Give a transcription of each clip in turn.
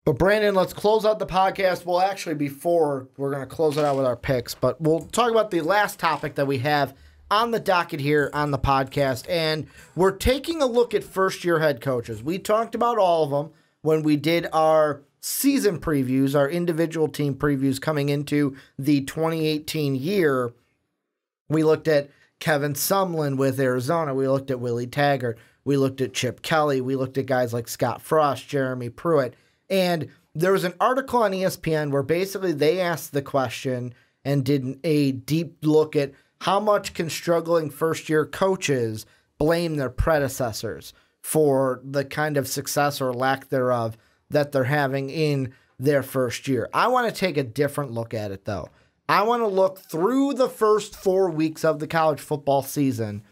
But Brandon, let's close out the podcast. Well, actually, before we're going to close it out with our picks, but we'll talk about the last topic that we have on the docket here on the podcast. And we're taking a look at first-year head coaches. We talked about all of them when we did our season previews, our individual team previews coming into the 2018 year. We looked at Kevin Sumlin with Arizona. We looked at Willie Taggart. We looked at Chip Kelly. We looked at guys like Scott Frost, Jeremy Pruitt. And there was an article on ESPN where basically they asked the question and did a deep look at how much can struggling first-year coaches blame their predecessors for the kind of success or lack thereof that they're having in their first year. I want to take a different look at it, though. I want to look through the first 4 weeks of the college football season.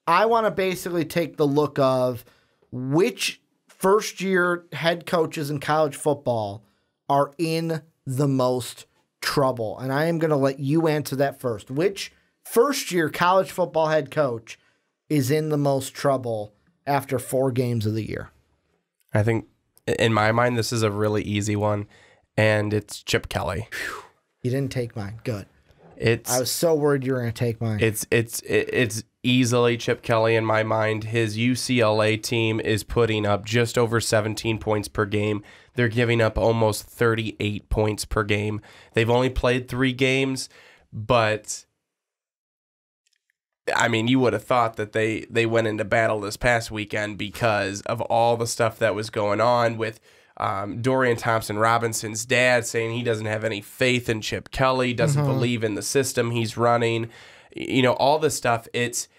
I want to basically take the look of which first-year head coaches in college football are in the most trouble. And I am going to let you answer that first. Which first-year college football head coach is in the most trouble after 4 games of the year? I think, in my mind, this is a really easy one, and it's Chip Kelly. You didn't take mine. Good. I was so worried you were going to take mine. It's easily Chip Kelly in my mind. His UCLA team is putting up just over 17 points per game. They're giving up almost 38 points per game. They've only played 3 games, but I mean, you would have thought that they went into battle this past weekend because of all the stuff that was going on with Dorian Thompson-Robinson's dad saying he doesn't have any faith in Chip Kelly, doesn't believe in the system he's running. You know, all this stuff. It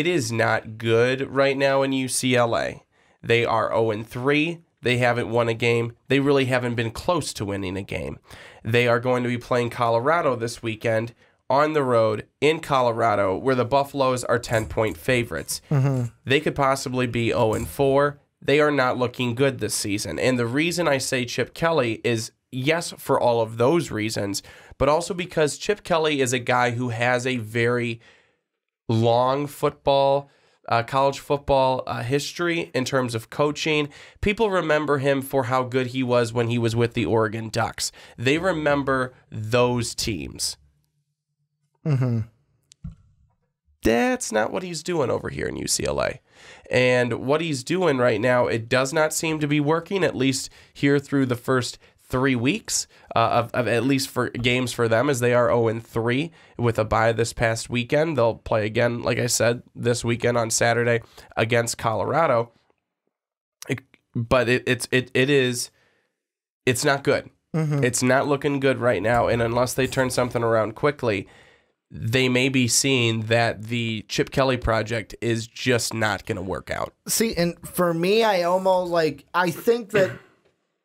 is not good right now in UCLA. They are 0-3. They haven't won a game. They really haven't been close to winning a game. They are going to be playing Colorado this weekend on the road in Colorado, where the Buffaloes are 10-point favorites. They could possibly be 0-4. They are not looking good this season. And the reason I say Chip Kelly is, yes, for all of those reasons, but also because Chip Kelly is a guy who has a very long college football history in terms of coaching. People remember him for how good he was when he was with the Oregon Ducks. They remember those teams. That's not what he's doing over here in UCLA. And what he's doing right now, it does not seem to be working, at least here through the first 3 weeks of at least for games for them, as they are 0-3 with a bye this past weekend. They'll play again, like I said, this weekend on Saturday against Colorado. But it's not good. It's not looking good right now. And unless they turn something around quickly, they may be seeing that the Chip Kelly project is just not going to work out. See, and for me, I think that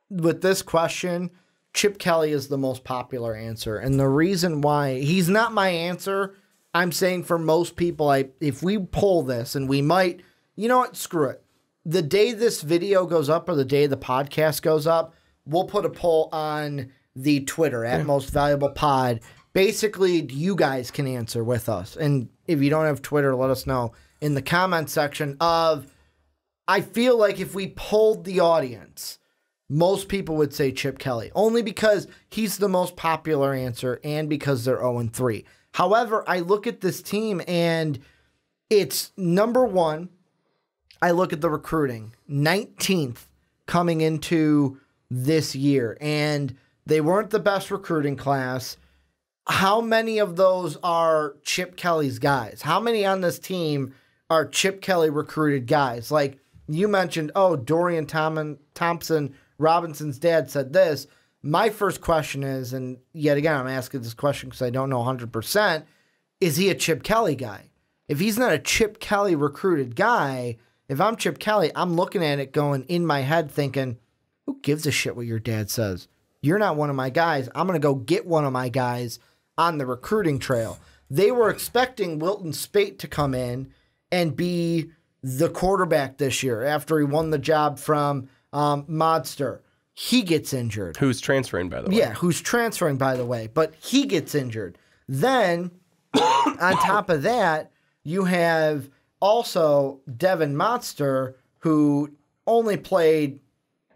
with this question, Chip Kelly is the most popular answer. And the reason why, he's not my answer, I'm saying for most people, if we poll this, and we might, you know what, screw it. The day this video goes up or the day the podcast goes up, we'll put a poll on the Twitter at Most Valuable Pod. Basically, you guys can answer with us. And if you don't have Twitter, let us know in the comment section of, I feel like if we polled the audience, most people would say Chip Kelly, only because he's the most popular answer and because they're 0-3. However, I look at this team and it's number one, I look at the recruiting, 19th coming into this year, and they weren't the best recruiting class. How many of those are Chip Kelly's guys? How many on this team are Chip Kelly recruited guys? Like you mentioned, Dorian Thompson Robinson's dad said this. My first question is, and yet again, I'm asking this question because I don't know 100%, is he a Chip Kelly guy? If he's not a Chip Kelly recruited guy, if I'm Chip Kelly, I'm looking at it going in my head thinking, who gives a shit what your dad says? You're not one of my guys. I'm going to go get one of my guys on the recruiting trail. They were expecting Wilton Spate to come in and be the quarterback this year after he won the job from Modster. He gets injured. Who's transferring, by the way. Yeah, who's transferring, by the way. But he gets injured. Then, on top of that, you have also Devin Modster, who only played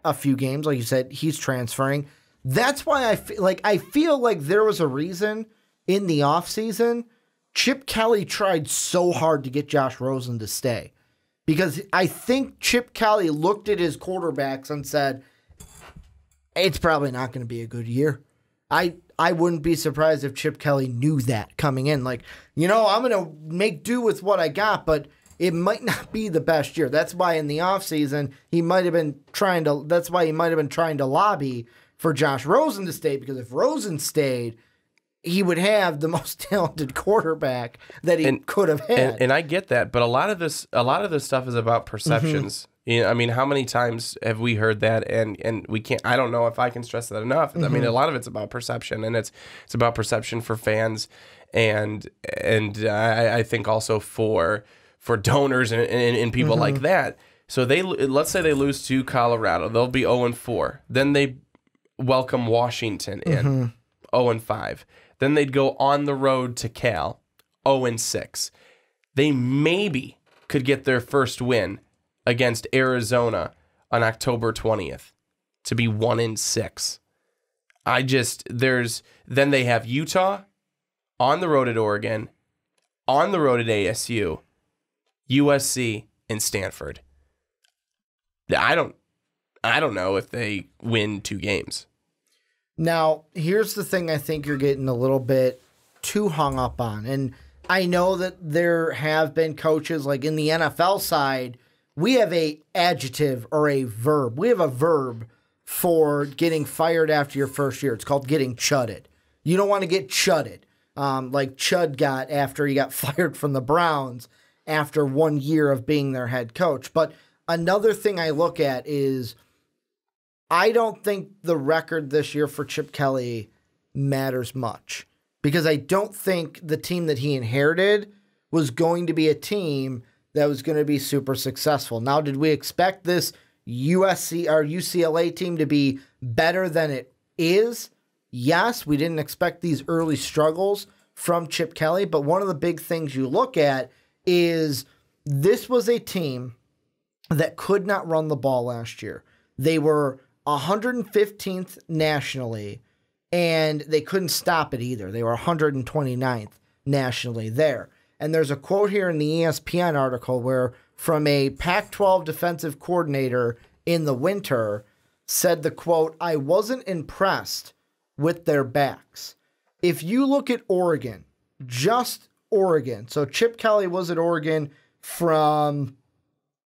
a few games. Like you said, he's transferring. That's why I feel like there was a reason in the offseason Chip Kelly tried so hard to get Josh Rosen to stay. Because I think Chip Kelly looked at his quarterbacks and said, it's probably not going to be a good year. I wouldn't be surprised if Chip Kelly knew that coming in. Like, I'm going to make do with what I got, but it might not be the best year. That's why in the offseason, he might have been trying to lobby for Josh Rosen to stay, because if Rosen stayed, he would have the most talented quarterback that he could have had. And I get that, but a lot of this stuff is about perceptions. I mean, how many times have we heard that? And we can't. I don't know if I can stress that enough. I mean, a lot of it's about perception, and it's about perception for fans, and I think also for donors and people like that. So let's say they lose to Colorado, they'll be 0-4. Then they welcome Washington in 0-5. Then they'd go on the road to Cal, 0-6. They maybe could get their first win against Arizona on October 20th to be 1-6. Then they have Utah, on the road at Oregon, on the road at ASU, USC, and Stanford. I don't know if they win 2 games. Now, here's the thing I think you're getting a little bit too hung up on. And I know that there have been coaches, like in the NFL side, we have a adjective or a verb. We have a verb for getting fired after your first year. It's called getting chudded. You don't want to get chudded, like Chud got after he got fired from the Browns after 1 year of being their head coach. But another thing I look at is, I don't think the record this year for Chip Kelly matters much, because I don't think the team that he inherited was going to be a team that was going to be super successful. Now, did we expect this USC or UCLA team to be better than it is? Yes, we didn't expect these early struggles from Chip Kelly, but one of the big things you look at is this was a team that could not run the ball last year. They were 115th nationally, and they couldn't stop it either. They were 129th nationally there. And there's a quote here in the ESPN article where, from a Pac-12 defensive coordinator in the winter, said the quote, "I wasn't impressed with their backs." If you look at Oregon, just Oregon, so Chip Kelly was at Oregon from,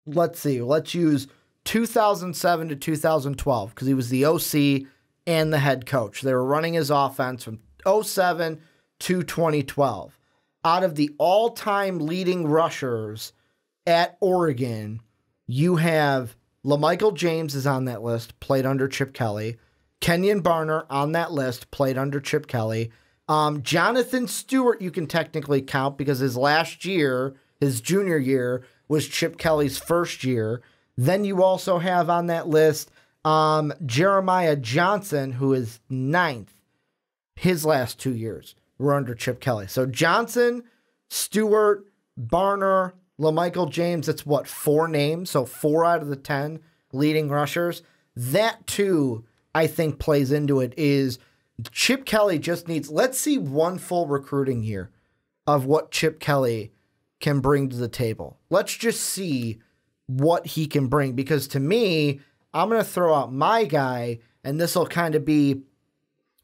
let's use 2007 to 2012, because he was the OC and the head coach. They were running his offense from 2007 to 2012. Out of the all-time leading rushers at Oregon, you have LaMichael James is on that list, played under Chip Kelly. Kenyon Barner on that list, played under Chip Kelly. Jonathan Stewart you can technically count, because his last year, his junior year, was Chip Kelly's first year. Then you also have on that list Jeremiah Johnson, who is 9th. His last 2 years were under Chip Kelly. So Johnson, Stewart, Barner, LaMichael James, that's 4 names? So 4 out of the 10 leading rushers. That too, I think, plays into it, is Chip Kelly just needs, let's see one full recruiting year of what Chip Kelly can bring to the table. Let's just see what he can bring, because to me, I'm going to throw out my guy, and this will kind of be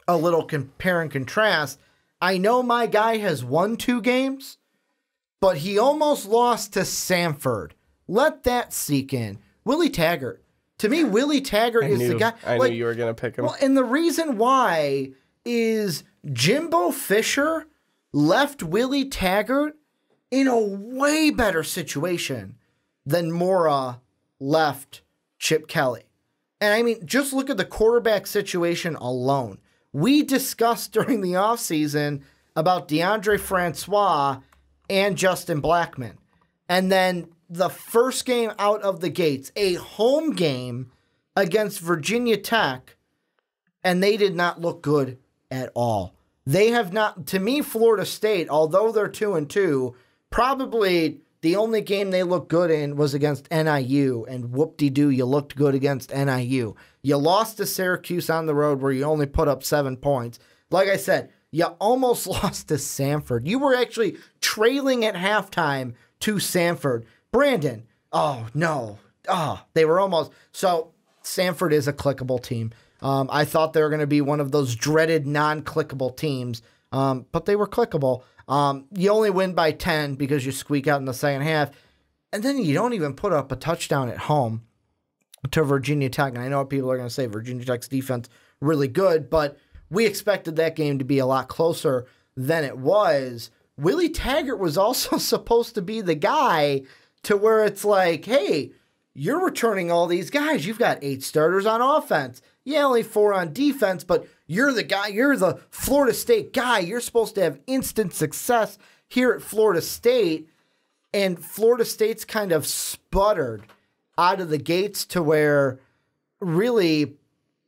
a little compare and contrast. I know my guy has won 2 games, but he almost lost to Samford. Let that sink in. Willie Taggart. To me, Willie Taggart is the guy. I knew you were going to pick him. Well, and the reason why is Jimbo Fisher left Willie Taggart in a way better situation than Mora left Chip Kelly. And I mean, just look at the quarterback situation alone. We discussed during the offseason about DeAndre Francois and Justin Blackman. And then the first game out of the gates, a home game against Virginia Tech, and they did not look good at all. They have not, to me, Florida State, although they're 2-2, probably The only game they looked good in was against NIU, and whoop-de-doo, you looked good against NIU. You lost to Syracuse on the road where you only put up 7 points. Like I said, you almost lost to Samford. You were actually trailing at halftime to Samford. Brandon, oh, no. Oh, they were almost. So Samford is a clickable team. I thought they were going to be one of those dreaded non-clickable teams, but they were clickable. You only win by 10 because you squeak out in the second half, and then you don't even put up a touchdown at home to Virginia Tech. And I know what people are going to say, Virginia Tech's defense really good, but we expected that game to be a lot closer than it was. Willie Taggart was also supposed to be the guy to where it's like, hey, you're returning all these guys. You've got 8 starters on offense. Yeah, only 4 on defense, but you're the guy. You're the Florida State guy. You're supposed to have instant success here at Florida State. And Florida State's kind of sputtered out of the gates to where really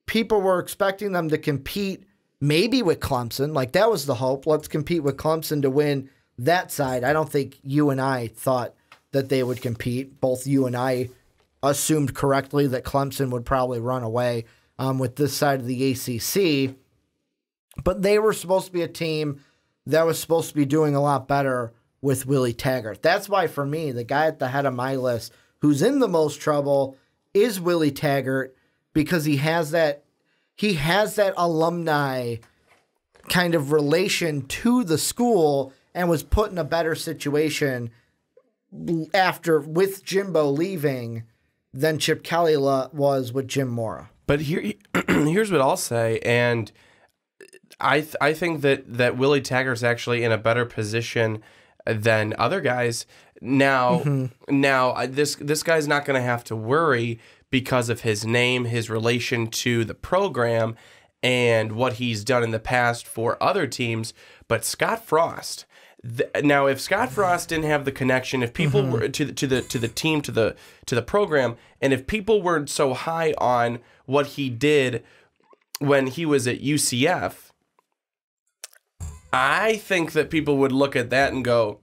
people were expecting them to compete maybe with Clemson. Like, that was the hope. Let's compete with Clemson to win that side. I don't think you and I thought that they would compete. Both you and I assumed correctly that Clemson would probably run away with this side of the ACC. But they were supposed to be a team that was supposed to be doing a lot better with Willie Taggart. That's why, for me, the guy at the head of my list who's in the most trouble is Willie Taggart, because he has that alumni kind of relation to the school and was put in a better situation after with Jimbo leaving than Chip Kelly was with Jim Mora. But here's what I'll say, and I think that Willie Taggart's actually in a better position than other guys. Now, this guy's not going to have to worry because of his name, his relation to the program, and what he's done in the past for other teams. But Scott Frost. Now, if Scott Frost didn't have the connection, if people were to the team, to the program, and if people weren't so high on what he did when he was at UCF, I think that people would look at that and go,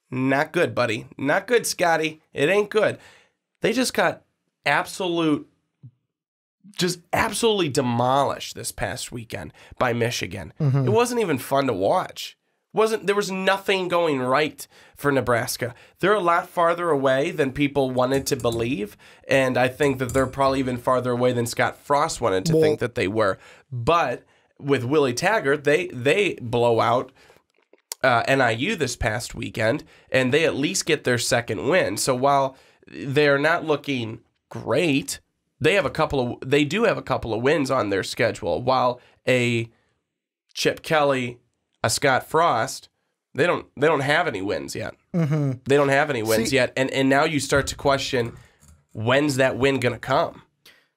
not good, buddy. Not good, Scotty. It ain't good. They just got absolutely demolished this past weekend by Michigan. It wasn't even fun to watch. There was nothing going right for Nebraska. They're a lot farther away than people wanted to believe, and I think that they're probably even farther away than Scott Frost wanted to think that they were. But with Willie Taggart, they blow out NIU this past weekend, and they at least get their second win. So while they're not looking great, they do have a couple of wins on their schedule. While a Chip Kelly, a Scott Frost, they don't have any wins yet. They don't have any wins yet, and now you start to question, when's that win gonna come?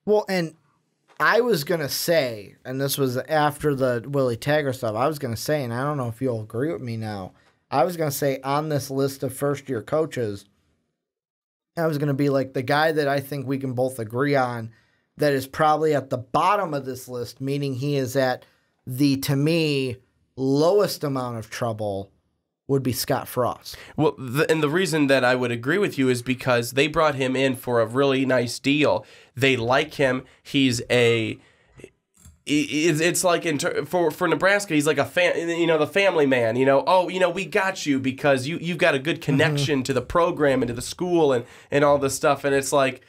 Well, and I was gonna say, and this was after the Willie Taggart stuff, I was gonna say, and I don't know if you'll agree with me now, I was gonna say on this list of first-year coaches, I was gonna be like the guy that I think we can both agree on that is probably at the bottom of this list, meaning he is at the, to me, lowest amount of trouble, would be Scott Frost. Well, and the reason that I would agree with you is because they brought him in for a really nice deal. They like him. He's it's like for Nebraska, he's like the family man. We got you because you've got a good connection to the program and to the school and all this stuff. And it's like,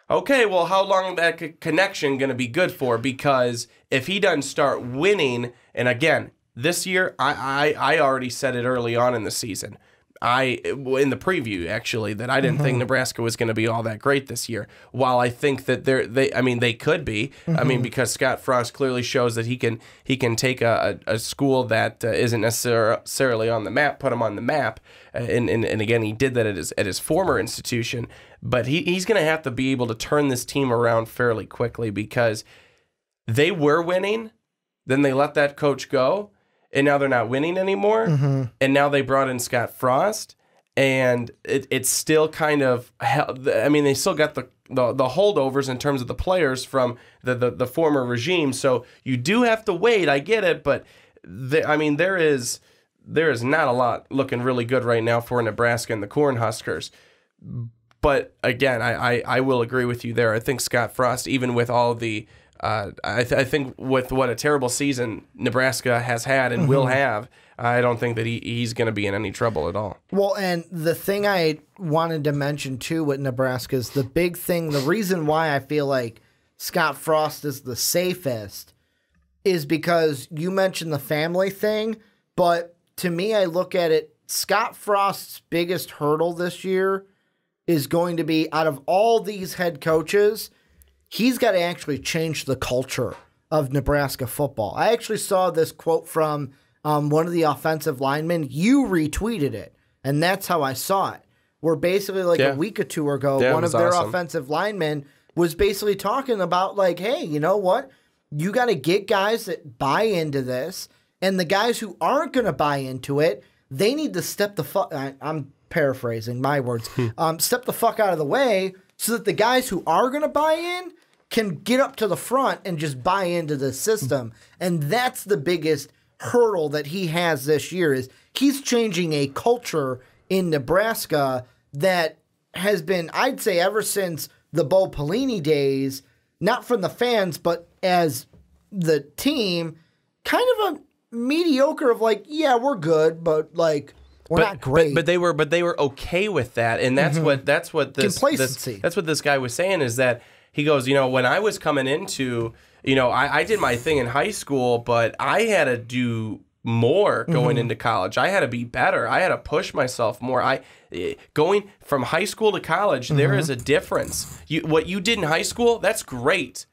okay, well, how long is that connection going to be good for? Because if he doesn't start winning, and again, this year, I already said it early on in the season. In the preview, actually, that I didn't think Nebraska was going to be all that great this year. While I think that they could be. I mean, because Scott Frost clearly shows that he can take a school that isn't necessarily on the map, put them on the map. And again, he did that at his former institution. But he's going to have to be able to turn this team around fairly quickly, because they were winning, then they let that coach go, and now they're not winning anymore. And now they brought in Scott Frost, and it's still kind of, I mean, they still got the holdovers in terms of the players from the former regime. So you do have to wait. I get it, but there is there is not a lot looking really good right now for Nebraska and the Cornhuskers. But again, I will agree with you there. I think Scott Frost, even with all the, I think with what a terrible season Nebraska has had and will have, I don't think that he's going to be in any trouble at all. Well, and the thing I wanted to mention too with Nebraska is the big thing, the reason why I feel like Scott Frost is the safest is because you mentioned the family thing, but to me, I look at it, Scott Frost's biggest hurdle this year is going to be, out of all these head coaches, he's got to actually change the culture of Nebraska football. I actually saw this quote from one of the offensive linemen. You retweeted it, and that's how I saw it. Where basically like a week or two ago, one of their offensive linemen was basically talking about like, hey, you know what? You got to get guys that buy into this, and the guys who aren't going to buy into it, they need to step the fuck. I'm paraphrasing my words. Step the fuck out of the way so that the guys who are going to buy in can get up to the front and just buy into the system. And that's the biggest hurdle that he has this year, is he's changing a culture in Nebraska that has been, I'd say, ever since the Bo Pelini days, not from the fans, but as the team, kind of a mediocre of like, yeah, we're good, but like we're not great. But they were okay with that, and that's what this complacency. That's what this guy was saying, is that he goes, you know, when I was coming into, you know, I did my thing in high school, but I had to do more going into college. I had to be better. I had to push myself more. Going from high school to college, there is a difference. What you did in high school, that's great.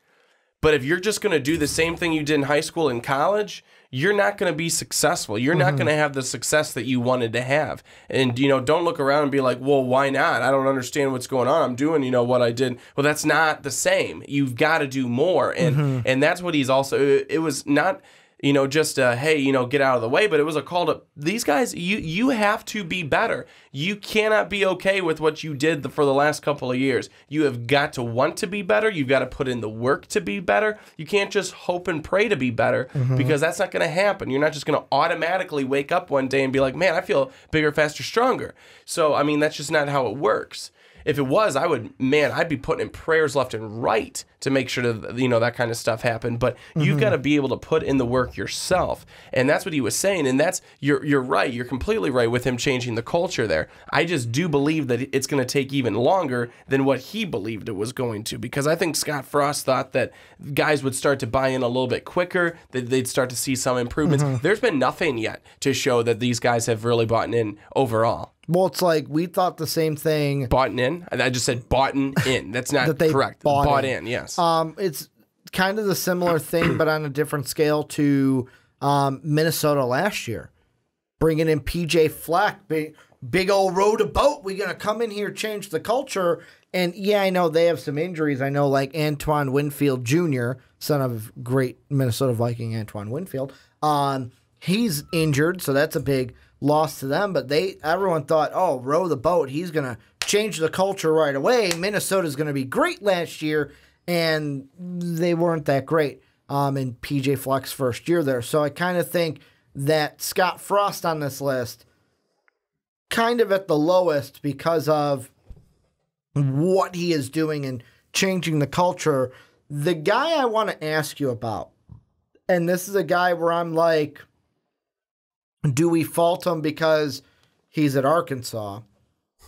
But if you're just going to do the same thing you did in high school and college, you're not going to be successful. You're not going to have the success that you wanted to have. And, you know, don't look around and be like, well, why not? I don't understand what's going on. I'm doing, you know, what I did. Well, that's not the same. You've got to do more. And and that's what he's also, it was not, you know, just hey, you know, get out of the way, but it was a call to these guys. You have to be better. You cannot be okay with what you did for the last couple of years. You have got to want to be better. You've got to put in the work to be better. You can't just hope and pray to be better, because that's not going to happen. You're not just going to automatically wake up one day and be like, man, I feel bigger, faster, stronger. So, I mean, that's just not how it works. If it was, I'd be putting in prayers left and right to make sure that, you know, that kind of stuff happened. But you've got to be able to put in the work yourself. And that's what he was saying. And that's, you're right. You're completely right with him changing the culture there. I just do believe that it's going to take even longer than what he believed it was going to, because I think Scott Frost thought that guys would start to buy in a little bit quicker, that they'd start to see some improvements. There's been nothing yet to show that these guys have really bought in overall. Well, it's like we thought the same thing. Bought in? I just said bought in. That's not correct. Bought in, yes. It's kind of the similar thing, but on a different scale to Minnesota last year. Bringing in PJ Fleck, big old row to boat. We're going to come in here, change the culture. And yeah, I know they have some injuries. I know like Antoine Winfield Jr., son of great Minnesota Viking Antoine Winfield. He's injured, so that's a big loss to them, but everyone thought, oh, row the boat. He's going to change the culture right away. Minnesota's going to be great last year, and they weren't that great in PJ Fleck's first year there. So I kind of think that Scott Frost on this list, kind of at the lowest because of what he is doing and changing the culture. The guy I want to ask you about, and this is a guy where I'm like, do we fault him because he's at Arkansas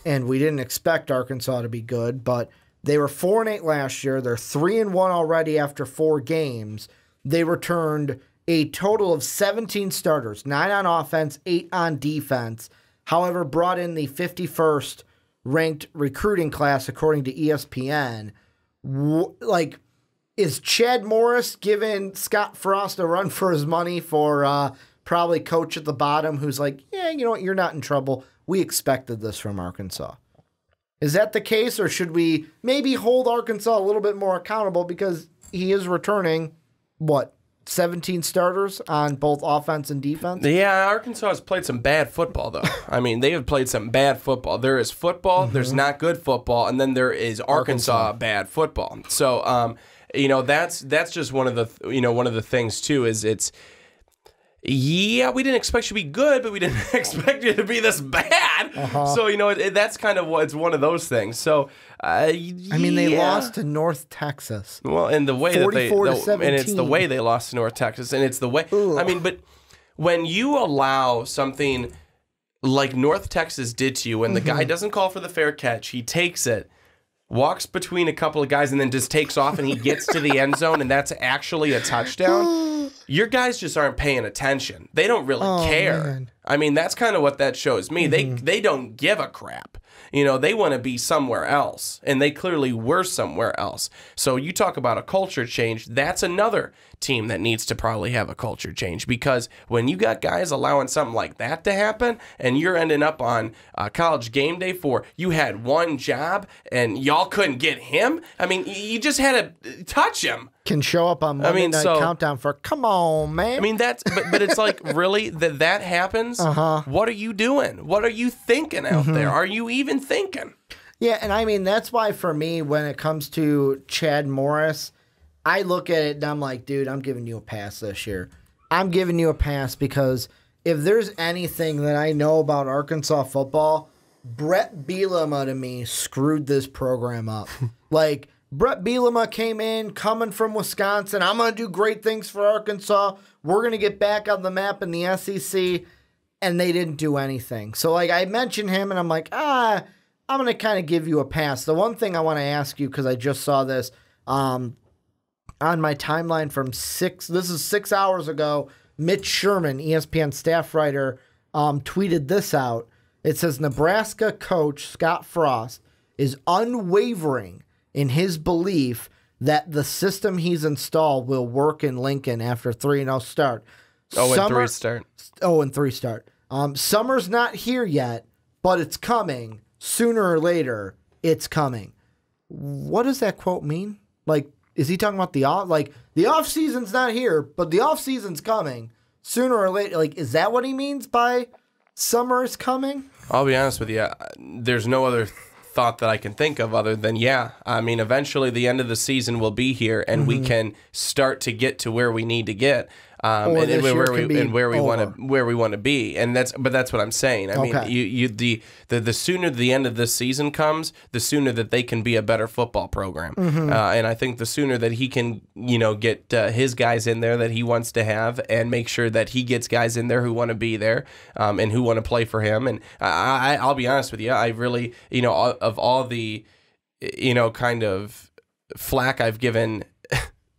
and we didn't expect Arkansas to be good, but they were 4-8 last year. They're 3-1 already after 4 games. They returned a total of 17 starters, 9 on offense, 8 on defense. However, brought in the 51st ranked recruiting class according to ESPN. Like, is Chad Morris giving Scott Frost a run for his money for probably coach at the bottom who's like, yeah, you know what, you're not in trouble. We expected this from Arkansas. Is that the case, or should we maybe hold Arkansas a little bit more accountable because he is returning, 17 starters on both offense and defense? Yeah, Arkansas has played some bad football, though. I mean, they have played some bad football. There is football, there's not good football, and then there is Arkansas bad football. So, you know, that's just one of the things too. Is Yeah, we didn't expect you to be good, but we didn't expect you to be this bad. So, that's kind of it's one of those things. So, I mean, they lost to North Texas. Well, and the way that 44-17. and it's the way they lost to North Texas, and it's the way. Ugh. I mean, but when you allow something like North Texas did to you, when the guy doesn't call for the fair catch, he takes it, walks between a couple of guys, and then just takes off, and he gets to the end zone, and that's actually a touchdown. Your guys just aren't paying attention. They don't really care. Man. I mean, that's kind of what that shows me. They don't give a crap. They want to be somewhere else, and they clearly were somewhere else. So you talk about a culture change, that's another team that needs to probably have a culture change, because when you got guys allowing something like that to happen, and you're ending up on College Game Day for you had one job and y'all couldn't get him. I mean, you just had to touch him. Can show up on Monday Night Countdown for, come on, man. I mean, but it's like, really, that happens? What are you doing? What are you thinking out there? Are you even thinking? Yeah, and I mean, that's why for me, when it comes to Chad Morris, I look at it and I'm like, dude, I'm giving you a pass this year. I'm giving you a pass because if there's anything that I know about Arkansas football, Brett Bielema to me screwed this program up. Like, Brett Bielema came in, coming from Wisconsin. I'm going to do great things for Arkansas. We're going to get back on the map in the SEC. And they didn't do anything. So, like, I mentioned him, and I'm like, I'm going to kind of give you a pass. The one thing I want to ask you, because I just saw this on my timeline from 6 hours ago, Mitch Sherman, ESPN staff writer, tweeted this out. It says, Nebraska coach Scott Frost is unwavering in his belief that the system he's installed will work in Lincoln after 3-0 start. 0-3 start. 0-3 start. Summer's not here yet, but it's coming. Sooner or later, it's coming. What does that quote mean? Like, is he talking about the off season's not here, but the off season's coming sooner or later? Like, is that what he means by summer is coming? I'll be honest with you. There's no other thought that I can think of other than, I mean, eventually the end of the season will be here, and we can start to get to where we need to get. And where we want to be, and that's what I'm saying. I mean, the sooner the end of this season comes, the sooner that they can be a better football program, and I think the sooner that he can, get his guys in there that he wants to have, and make sure that he gets guys in there who want to be there, and who want to play for him. And I'll be honest with you, I really, of all the, kind of flack I've given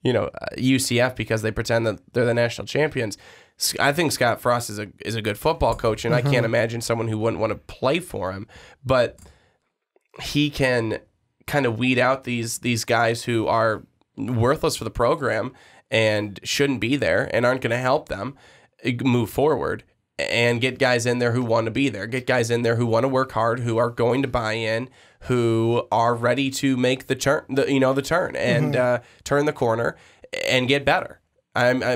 UCF because they pretend that they're the national champions. I think Scott Frost is a good football coach, and I can't imagine someone who wouldn't want to play for him. But he can kind of weed out these guys who are worthless for the program and shouldn't be there and aren't going to help them move forward, and get guys in there who want to be there. Get guys in there who want to work hard, who are going to buy in, who are ready to make the turn, and turn the corner and get better.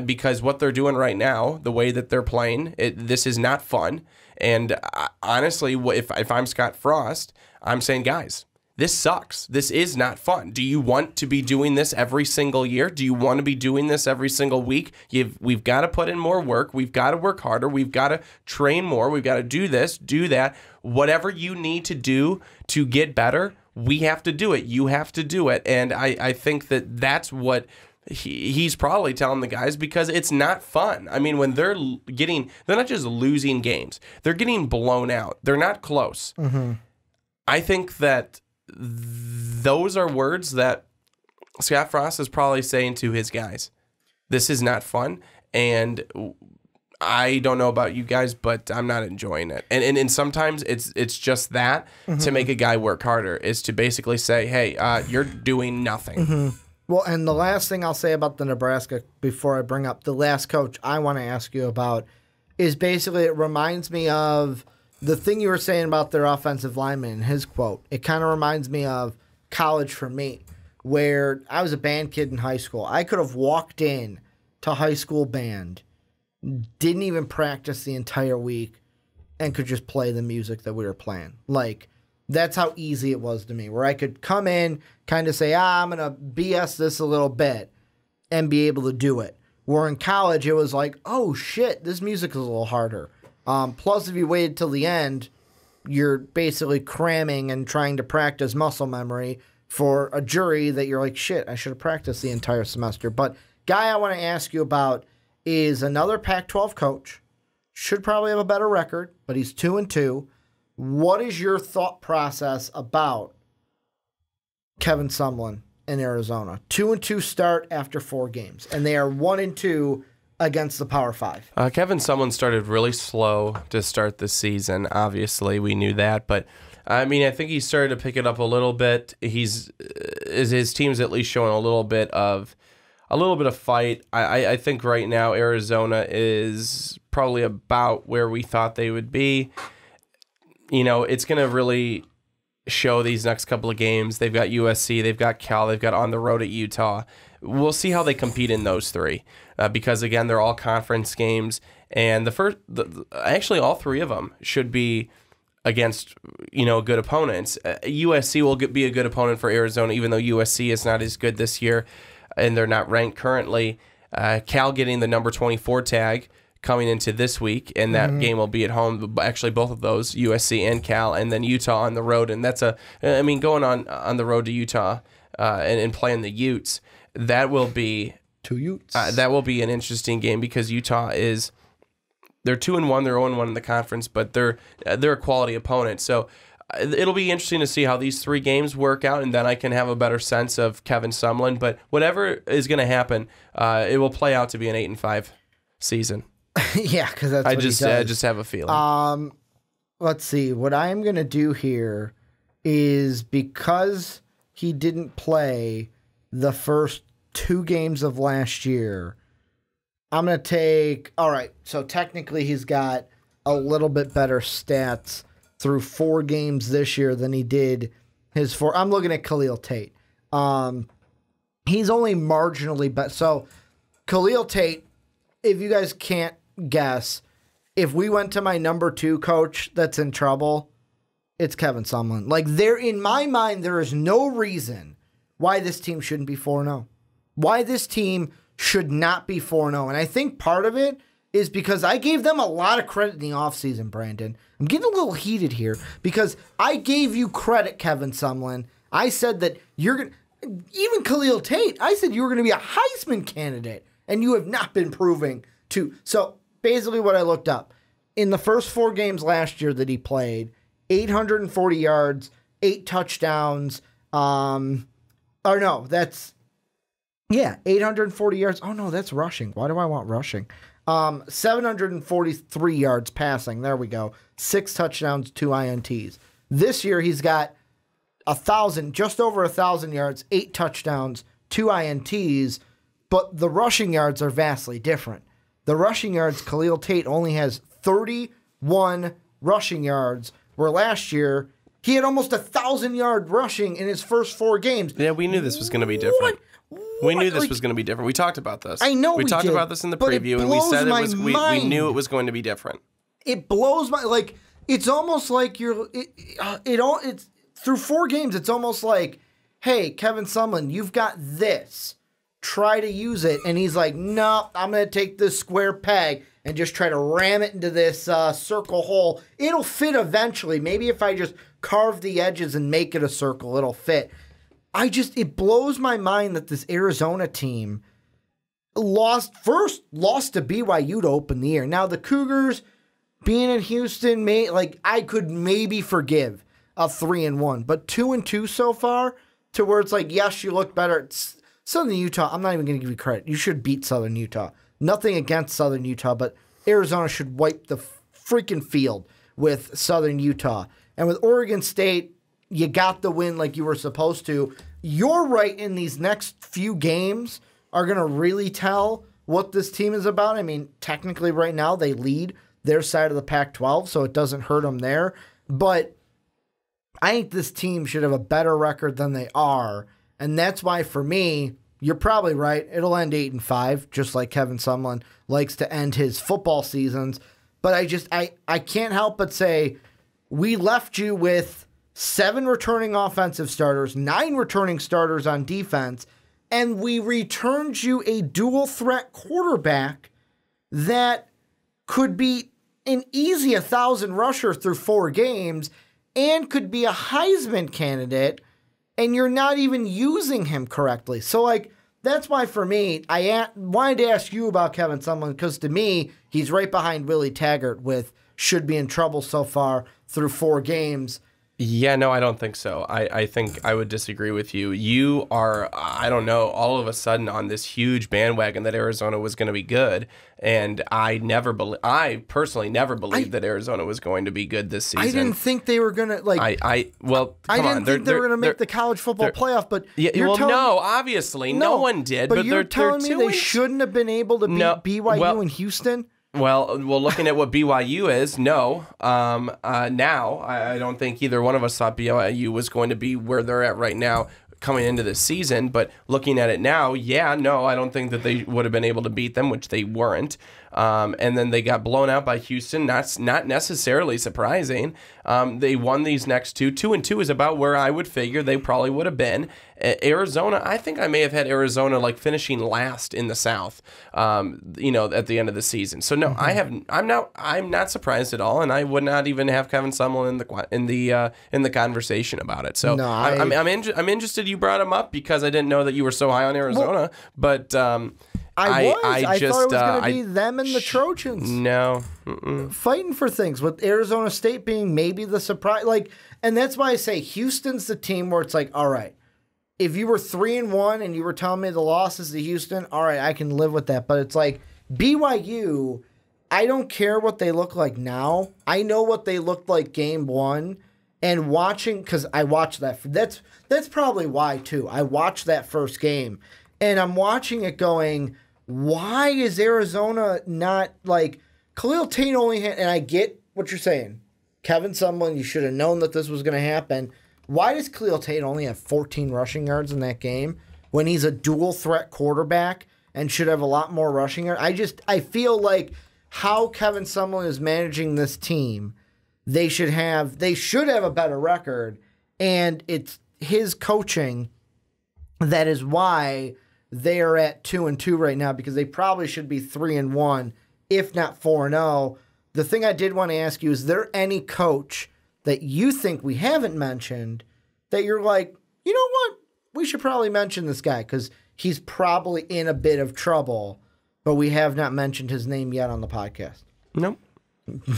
Because what they're doing right now, the way that they're playing, this is not fun. And honestly, if I'm Scott Frost, I'm saying, guys, this sucks. This is not fun. Do you want to be doing this every single year? Do you want to be doing this every single week? We've got to put in more work. We've got to work harder. We've got to train more. We've got to do this, do that. Whatever you need to do to get better, we have to do it. You have to do it. And I think that's what he's probably telling the guys, because it's not fun. I mean, when they're not just losing games. They're getting blown out. They're not close. I think that those are words that Scott Frost is probably saying to his guys. This is not fun, and I don't know about you guys, but I'm not enjoying it. And sometimes it's just that to make a guy work harder is to basically say, hey, you're doing nothing. Well, and the last thing I'll say about the Nebraska before I bring up the last coach I want to ask you about is basically it reminds me of the thing you were saying about their offensive lineman in his quote. It kind of reminds me of college for me, where I was a band kid in high school. I could have walked in to high school band, didn't even practice the entire week, and could just play the music that we were playing. Like, that's how easy it was to me, where I could come in, kind of say, I'm going to BS this a little bit, and be able to do it. Where in college, it was like, oh shit, this music is a little harder. Plus, if you waited till the end, you're basically cramming and trying to practice muscle memory for a jury that you're like, shit, I should have practiced the entire semester. But guy I want to ask you about is another Pac-12 coach. Should probably have a better record, but he's 2-2. What is your thought process about Kevin Sumlin in Arizona? 2-2 start after 4 games, and they are 1-2 against the Power 5. Kevin Sumlin started really slow to start the season. Obviously, we knew that, but I mean, I think he started to pick it up a little bit. His team's at least showing a little bit of fight. I think right now Arizona is probably about where we thought they would be. You know, it's going to really show these next couple of games. They've got USC, they've got Cal, they've got on the road at Utah. We'll see how they compete in those 3 because, again, they're all conference games. And actually all 3 of them should be against, good opponents. USC will be a good opponent for Arizona, even though USC is not as good this year and they're not ranked currently. Cal getting the number 24 tag coming into this week, and that game will be at home. Actually, both of those, USC and Cal, and then Utah on the road. And that's going on the road to Utah and playing the Utes. That will be 2 Utes. That will be an interesting game because Utah they're 2-1, they're 0-1 in the conference, but they're a quality opponent. So it'll be interesting to see how these 3 games work out, and then I can have a better sense of Kevin Sumlin. But whatever is going to happen, it will play out to be an 8-5 season. Yeah, because that's what he does. I just have a feeling. Let's see. What I am going to do here is, because he didn't play the first 2 games of last year, I'm going to take... All right, so technically he's got a little bit better stats through 4 games this year than he did his 4... I'm looking at Khalil Tate. He's only marginally better. So Khalil Tate, if you guys can't guess, if we went to my number 2 coach that's in trouble, it's Kevin Sumlin. Like, in my mind, there is no reason why this team shouldn't be 4-0. Why this team should not be 4-0. And I think part of it is because I gave them a lot of credit in the offseason, Brandon. I'm getting a little heated here because I gave you credit, Kevin Sumlin. I said that you're going to, even Khalil Tate, I said you were going to be a Heisman candidate, and you have not been proving to. So basically what I looked up, in the first 4 games last year that he played, 840 yards, 8 touchdowns, 840 yards. Oh, no, that's rushing. Why do I want rushing? 743 yards passing. There we go. 6 touchdowns, 2 INTs. This year, he's got just over 1,000 yards, 8 touchdowns, 2 INTs, but the rushing yards are vastly different. The rushing yards, Khalil Tate only has 31 rushing yards, where last year he had almost 1,000-yard rushing in his first 4 games. Yeah, we knew this was going to be different. We knew this was going to be different. We talked about this. I know we talked did, about this in the preview, and we said we knew it was going to be different. It blows my, like, it's almost like it's through 4 games. It's almost like, hey, Kevin Sumlin, you've got this. Try to use it. And he's like, no, I'm going to take this square peg and just try to ram it into this circle hole. It'll fit eventually. Maybe if I just carve the edges and make it a circle, it'll fit. It blows my mind that this Arizona team lost to BYU to open the year. Now, the Cougars being in Houston, I could maybe forgive a 3-1, but 2-2 so far, to where it's like, yes, you look better. It's Southern Utah, I'm not even going to give you credit. You should beat Southern Utah. Nothing against Southern Utah, but Arizona should wipe the freaking field with Southern Utah. And with Oregon State, you got the win like you were supposed to. You're right, in these next few games are going to really tell what this team is about. I mean, technically right now they lead their side of the Pac-12, so it doesn't hurt them there. But I think this team should have a better record than they are. And that's why, for me, you're probably right. It'll end 8-5, just like Kevin Sumlin likes to end his football seasons. But I can't help but say, we left you with 7 returning offensive starters, 9 returning starters on defense, and we returned you a dual threat quarterback that could be an easy 1,000 rusher through 4 games and could be a Heisman candidate, and you're not even using him correctly. So, like, that's why for me, I wanted to ask you about Kevin Sumlin, because to me, he's right behind Willie Taggart with should be in trouble so far through 4 games. Yeah, no, I don't think so. I think I would disagree with you. You are, I don't know, all of a sudden on this huge bandwagon that Arizona was going to be good, and I personally never believed that Arizona was going to be good this season. I didn't think they were going to, like... I didn't think they were going to make the college football playoff, but... obviously, no one did, but you're telling me they shouldn't have been able to beat BYU in Houston? Well, looking at what BYU is, no. Now, I don't think either one of us thought BYU was going to be where they're at right now coming into this season. But looking at it now, I don't think that they would have been able to beat them, which they weren't. And then they got blown out by Houston. That's not necessarily surprising. They won these next 2. 2-2 is about where I would figure they probably would have been. Arizona, I think I may have had Arizona like finishing last in the South, at the end of the season. So no, I'm not surprised at all, and I would not even have Kevin Sumlin in the conversation about it. So no, I'm interested you brought him up because I didn't know that you were so high on Arizona, but. I thought it was going to be them and the Trojans. No. Fighting for things, with Arizona State being maybe the surprise. And that's why I say Houston's the team where it's like, all right, if you were 3-1 and you were telling me the losses to Houston, all right, I can live with that. But it's like BYU, I don't care what they look like now. I know what they looked like game 1. And watching, because I watched that. That's probably why, too. I watched that first game. And I'm watching it going, why is Arizona not like Khalil Tate only had, and I get what you're saying. Kevin Sumlin, you should have known that this was going to happen. Why does Khalil Tate only have 14 rushing yards in that game when he's a dual threat quarterback and should have a lot more rushing yards? I feel like how Kevin Sumlin is managing this team, they should have a better record, and it's his coaching that is why they are at 2-2 right now, because they probably should be 3-1, if not 4-0. The thing I did want to ask you, is there any coach that you think we haven't mentioned that you're like, you know what, we should probably mention this guy because he's probably in a bit of trouble, but we have not mentioned his name yet on the podcast? Nope.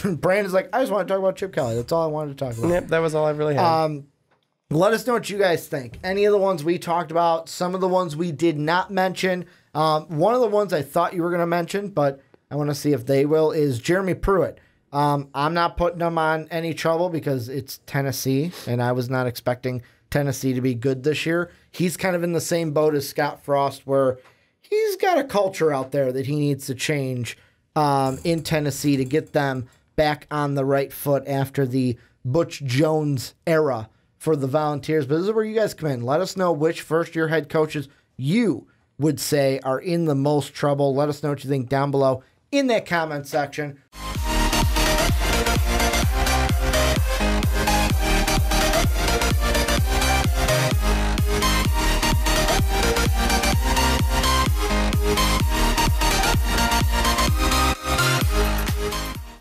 Brandon's like, I just want to talk about Chip Kelly. That's all I wanted to talk about. Yep, that was all I really had. Let us know what you guys think. Any of the ones we talked about, some of the ones we did not mention. One of the ones I thought you were going to mention, but I want to see if they will, is Jeremy Pruitt. I'm not putting him on any trouble because it's Tennessee, and I was not expecting Tennessee to be good this year. He's kind of in the same boat as Scott Frost, where he's got a culture out there that he needs to change in Tennessee to get them back on the right foot after the Butch Jones era for the Volunteers. But this is where you guys come in. Let us know which first-year head coaches you would say are in the most trouble. Let us know what you think down below in that comment section.